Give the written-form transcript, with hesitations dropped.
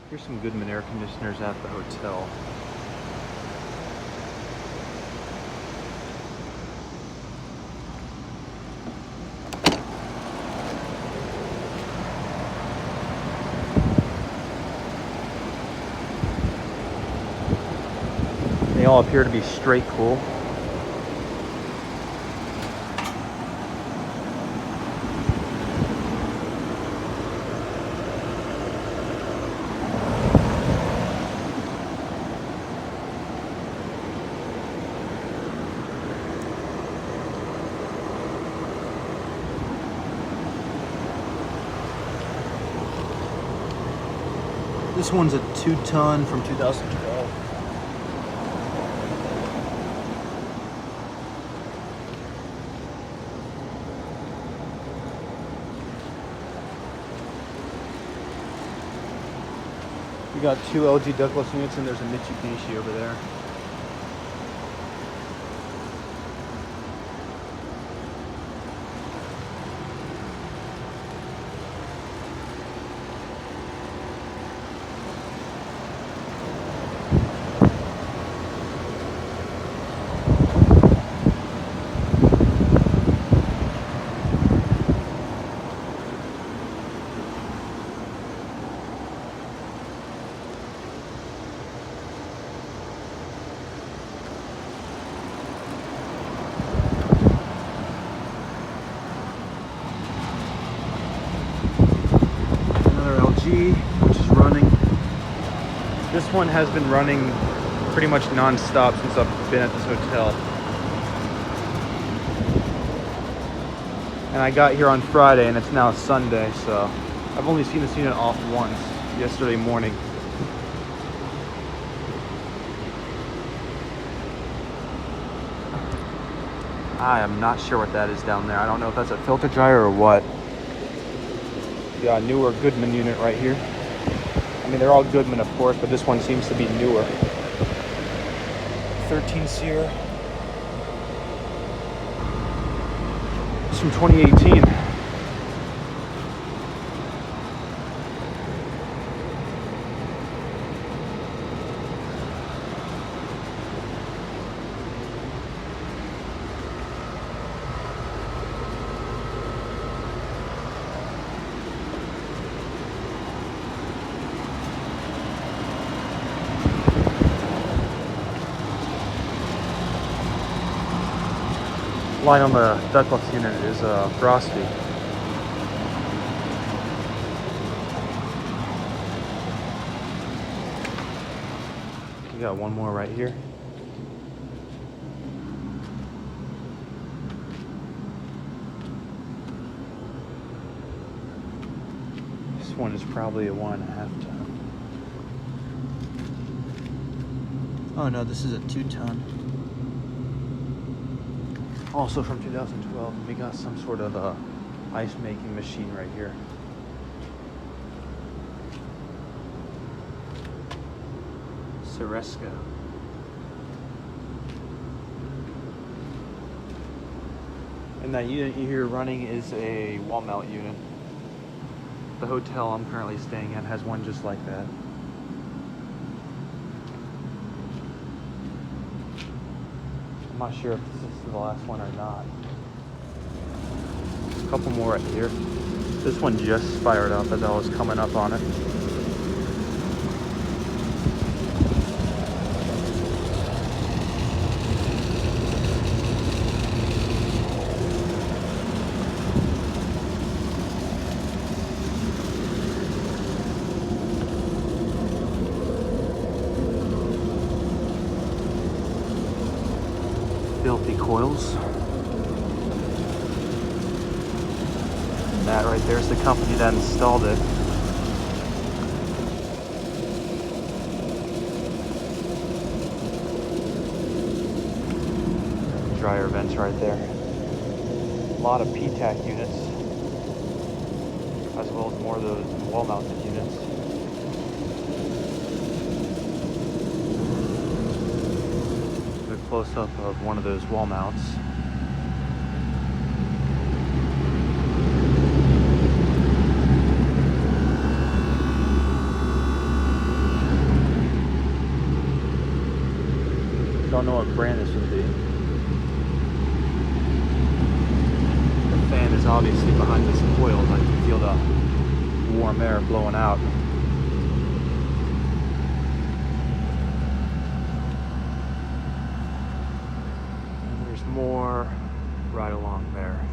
Here's some Goodman air conditioners at the hotel. They all appear to be straight cool. This one's a 2-ton from 2012. We got 2 LG ductless units and there's a Mitsubishi over there. Which is running. This one has been running pretty much non-stop since I've been at this hotel. And I got here on Friday and it's now Sunday, so I've only seen this unit off once, yesterday morning. I am not sure what that is down there. I don't know if that's a filter dryer or what. Got a newer Goodman unit right here. I mean, they're all Goodman, of course, but this one seems to be newer. 13 seer. It's from 2018. Line on the ductless unit is frosty. We got one more right here. This one is probably a 1.5 ton. Oh no, this is a 2-ton. Also from 2012, and we got some sort of ice making machine right here. Seresco. And that unit you hear running is a wall mount unit. The hotel I'm currently staying at has one just like that. I'm not sure if this is the last one or not. A couple more right here. This one just fired up as I was coming up on it. Filthy coils. That right there's the company that installed it. Dryer vents right there. A lot of PTAC units, as well as more of those wall-mounted units. Close-up of one of those wall mounts. Don't know what brand this would be. The fan is obviously behind this coil, but you can feel the warm air blowing out. And there's more right along there.